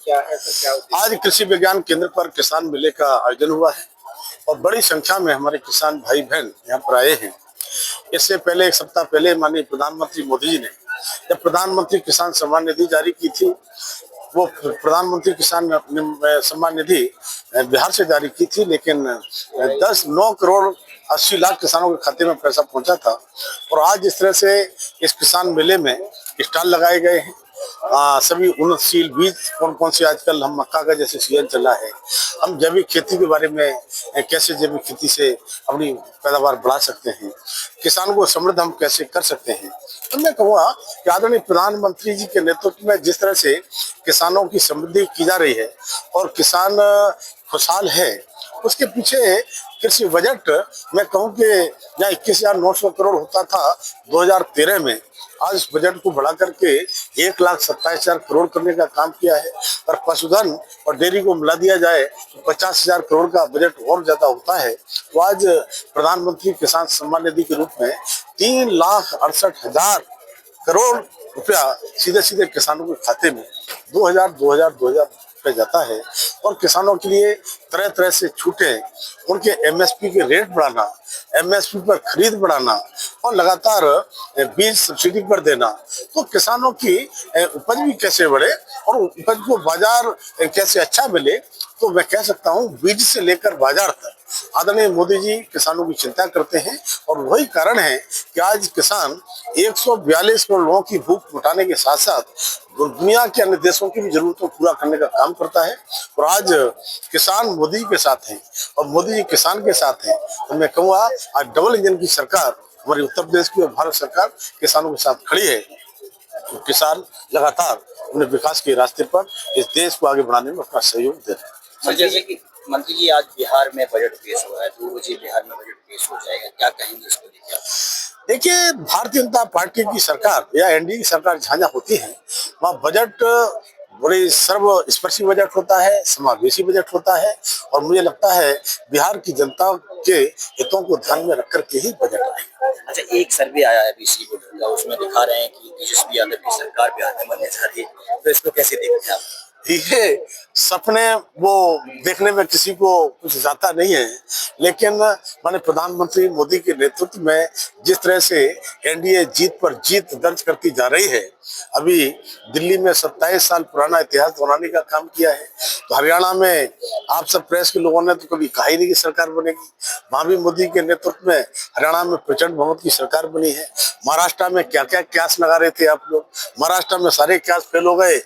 क्या है, सर क्या उद्देश्य? आज कृषि विज्ञान केंद्र पर किसान मेले का आयोजन हुआ है और बड़ी संख्या में हमारे किसान भाई बहन यहाँ पर आए हैं। इससे पहले एक सप्ताह पहले माननीय प्रधानमंत्री मोदी जी ने जब प्रधानमंत्री किसान सम्मान निधि जारी की थी, वो प्रधानमंत्री किसान सम्मान निधि बिहार से जारी की थी, लेकिन 9 करोड़ 80 लाख किसानों के खाते में पैसा पहुंचा था। और आज जिस तरह से इस किसान मेले में स्टॉल लगाए गए हैं, सभी उन्नतशील बीज कौन कौन से, आजकल हम मक्का का जैसे सीजन चला है, हम जैविक खेती के बारे में कैसे जैविक खेती से अपनी पैदावार बढ़ा सकते हैं, किसान को समृद्ध हम कैसे कर सकते हैं। तो मैं कहूँगा कि आदरणीय प्रधानमंत्री जी के नेतृत्व में जिस तरह से किसानों की समृद्धि की जा रही है और किसान खुशहाल है, उसके पीछे कृषि बजट मैं कहूँ कि जहाँ 21,900 करोड़ होता था 2013 में, आज इस बजट को बढ़ा करके 1,27,000 करोड़ करने का काम किया है। और पशुधन और डेयरी को मिला दिया जाए तो 50,000 करोड़ का बजट और ज्यादा होता है। तो आज प्रधानमंत्री किसान सम्मान निधि के रूप में 3,68,000 करोड़ रुपया सीधे सीधे किसानों के खाते में 2,000 रुपये जाता है। और किसानों के लिए तरह तरह से छूटें, उनके एमएसपी के रेट बढ़ाना, एमएसपी पर खरीद बढ़ाना और लगातार बीज सब्सिडी पर देना, तो किसानों की उपज भी कैसे बढ़े और उपज को बाजार कैसे अच्छा मिले। तो मैं कह सकता हूँ बीज से लेकर बाजार तक आदरणीय मोदी जी किसानों की चिंता करते हैं। और वही कारण है कि आज किसान 142 करोड़ लोगों की भूख मिटाने के साथ साथ दुनिया के अन्य देशों की भी जरूरतों को पूरा करने का काम करता है। और आज किसान मोदी के साथ हैं और मोदी जी किसान के साथ हैं। तो मैं कहूँगा आज डबल इंजन की सरकार, हमारी उत्तर प्रदेश की और भारत सरकार किसानों के साथ खड़ी है। तो किसान लगातार अपने विकास के रास्ते पर इस देश को आगे बढ़ाने में अपना सहयोग दे रहे हैं। सर जैसे कि मंत्री जी आज बिहार में बजट पेश हो रहा है, 2 बजे बिहार में बजट पेश हो जाएगा, क्या कहेंगे इसको लेकर? देखिए, भारतीय जनता पार्टी की सरकार या एनडीए की सरकार जहाँ होती है वहाँ बजट बड़ी सर्वस्पर्शी बजट होता है, समावेशी बजट होता है। और मुझे लगता है बिहार की जनता के हितों को ध्यान में रख करके ही बजट आएगा। अच्छा, एक सर्वे आया है बीसी का, उसमें दिखा रहे हैं कि तेजस्वी यादव की सरकार बिहार में बनने जा रही है, तो इसको कैसे देखते हैं आप? ये सपने वो देखने में किसी को कुछ जाता नहीं है, लेकिन माननीय प्रधानमंत्री मोदी के नेतृत्व में जिस तरह से एनडीए जीत पर जीत दर्ज करती जा रही है, अभी दिल्ली में 27 साल पुराना इतिहास दोहराने का काम किया है। तो हरियाणा में आप सब प्रेस के लोगों ने तो कभी कहा ही नहीं कि सरकार बनेगी, वहां भी मोदी के नेतृत्व में हरियाणा में प्रचंड बहुमत की सरकार बनी है। महाराष्ट्र में क्या क्या क्यास लगा रहे थे आप लोग, महाराष्ट्र में सारे क्यास फेल हो गए,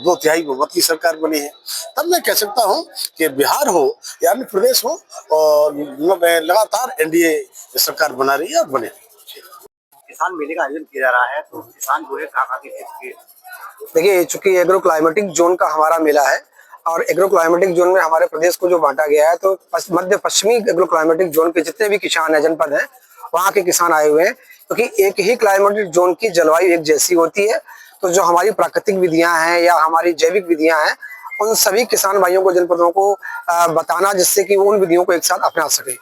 2/3 बहुमत की सरकार बनी है। तब मैं कह सकता हूँ कि बिहार हो या अन्य प्रदेश हो, और लगातार एनडीए सरकार बना रही है और बने। किसान मेले का आयोजन किया जा रहा है, तो किसान जो है कहाँ के? देखिए, चूंकि एग्रो क्लाइमेटिक जोन का हमारा मेला है और एग्रो क्लाइमेटिक जोन में हमारे प्रदेश को जो बांटा गया है, तो मध्य पश्चिमी एग्रो क्लाइमेटिक जोन के जितने भी किसान है, जनपद हैं, वहाँ के किसान आए हुए हैं। क्योंकि एक ही क्लाइमेटिक जोन की जलवायु एक जैसी होती है, तो जो हमारी प्राकृतिक विधियां हैं या हमारी जैविक विधियां हैं, उन सभी किसान भाइयों को, जनपदों को बताना, जिससे कि वो उन विधियों को एक साथ अपना सके।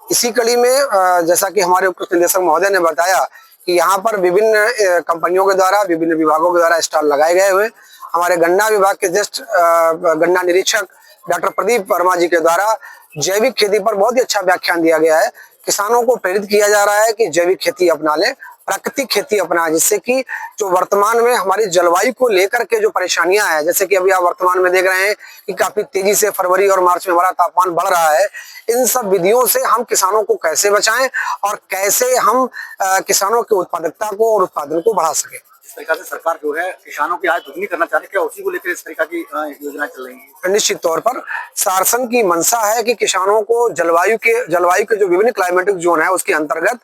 इसी कड़ी में जैसा कि हमारे उपकृष्ट निदेशक महोदय ने बताया कि यहाँ पर विभिन्न कंपनियों के द्वारा, विभिन्न विभागों के द्वारा स्टॉल लगाए गए हुए, हमारे गन्ना विभाग के ज्येष्ठ गन्ना निरीक्षक डॉक्टर प्रदीप वर्मा जी के द्वारा जैविक खेती पर बहुत ही अच्छा व्याख्यान दिया गया है। किसानों को प्रेरित किया जा रहा है कि जैविक खेती अपना लें, प्राकृतिक खेती अपनाएं, जिससे कि जो वर्तमान में हमारी जलवायु को लेकर के जो परेशानियां हैं, जैसे कि अभी आप वर्तमान में देख रहे हैं कि काफी तेजी से फरवरी और मार्च में हमारा तापमान बढ़ रहा है, इन सब विधियों से हम किसानों को कैसे बचाएं और कैसे हम किसानों की उत्पादकता को और उत्पादन को बढ़ा सकें। इस तरीके से सरकार जो है किसानों की आय दुगनी करना चाह रही है, क्या उसी को लेकर इस तरीके की योजना चल रही है? निश्चित तौर पर शासन की मंशा है कि किसानों को जलवायु के जो विभिन्न क्लाइमेटिक जोन है उसके अंतर्गत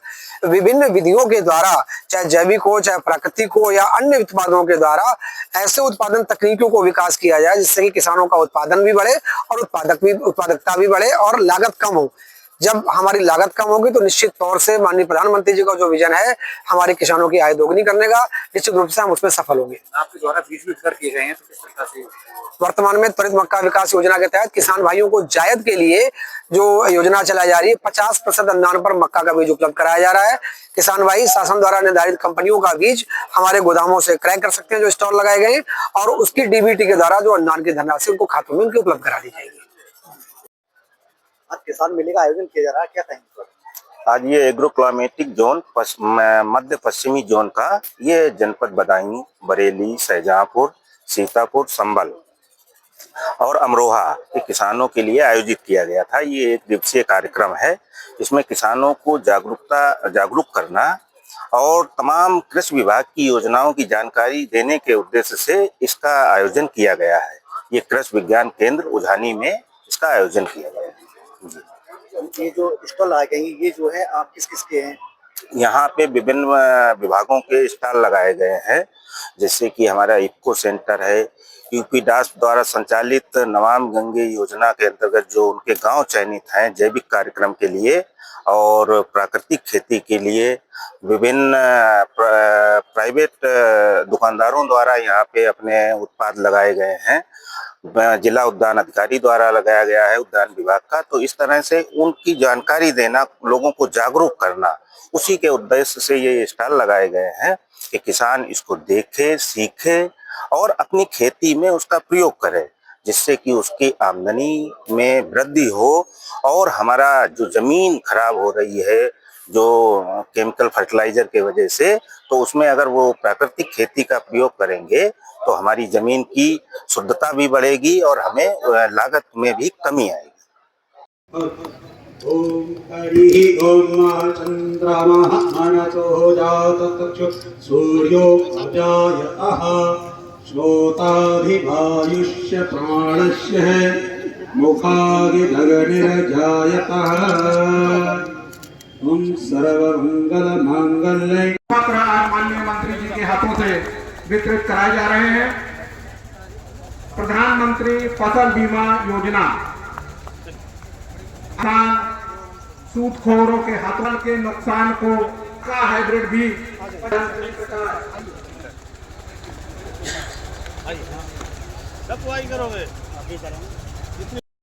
विभिन्न विधियों के द्वारा, चाहे जैविक हो, चाहे प्राकृतिक हो या अन्य उत्पादों के द्वारा, ऐसे उत्पादन तकनीकों को विकास किया जाए जिससे कि किसानों का उत्पादन भी बढ़े और उत्पादकता भी बढ़े और लागत कम हो। जब हमारी लागत कम होगी तो निश्चित तौर से माननीय प्रधानमंत्री जी का जो विजन है हमारे किसानों की आय दोगुनी करने का, निश्चित रूप से हम उसमें सफल होंगे। आपके द्वारा बीज भी कर किए गए हैं, तो किस तरह से? वर्तमान में त्वरित मक्का विकास योजना के तहत किसान भाइयों को जायद के लिए जो योजना चलाई जा रही है 50% अनुदान पर मक्का का बीज उपलब्ध कराया जा रहा है। किसान भाई शासन द्वारा निर्धारित कंपनियों का बीज हमारे गोदामों से क्रय कर सकते हैं जो स्टॉल लगाए गए हैं, और उसकी डीबीटी के द्वारा जो अनुदान की धनराशि उनको खातों में उनकी उपलब्ध करा दी जाएगी। आज किसान मेले का आयोजन किया जा रहा है, क्या कहेंगे? आज ये एग्रो क्लाइमेटिक जोन मध्य पश्चिमी जोन का ये जनपद बदायूं, बरेली, शाहजहांपुर, सीतापुर, संभल और अमरोहा के किसानों के लिए आयोजित किया गया था। ये एक दिवसीय कार्यक्रम है। इसमें किसानों को जागरूक करना और तमाम कृषि विभाग की योजनाओं की जानकारी देने के उद्देश्य से इसका आयोजन किया गया है। ये कृषि विज्ञान केंद्र उझानी में इसका आयोजन किया गया है। ये जो स्टॉल लगाए गए ये जो है आप किस किस के हैं? यहाँ पे विभिन्न विभागों के स्टॉल लगाए गए हैं, जैसे कि हमारा इफ्को सेंटर है, यूपी डास द्वारा संचालित नमामि गंगे योजना के अंतर्गत जो उनके गांव चयनित हैं जैविक कार्यक्रम के लिए और प्राकृतिक खेती के लिए, विभिन्न प्राइवेट दुकानदारों द्वारा यहाँ पे अपने उत्पाद लगाए गए हैं। जिला उद्यान अधिकारी द्वारा लगाया गया है उद्यान विभाग का। तो इस तरह से उनकी जानकारी देना, लोगों को जागरूक करना, उसी के उद्देश्य से ये स्टॉल लगाए गए हैं कि किसान इसको देखे, सीखे और अपनी खेती में उसका प्रयोग करे, जिससे कि उसकी आमदनी में वृद्धि हो और हमारा जो जमीन खराब हो रही है जो केमिकल फर्टिलाइजर के वजह से, तो उसमें अगर वो प्राकृतिक खेती का प्रयोग करेंगे तो हमारी जमीन की शुद्धता भी बढ़ेगी और हमें लागत में भी कमी आएगी। ओम हरि ओम चंद्रमः मनसो जातचक्षु सूर्यो अजायतः श्रोताभिवायुष्य प्राणस्य मुखादिदगनिर्जायतः। ओम सर्वमंगल मांगल्ये। माननीय मंत्री जी के हाथों से वितरित कराए जा रहे हैं। प्रधानमंत्री फसल बीमा योजना सूदखोरों के हाथों के नुकसान को का हाइब्रिड भी करोगे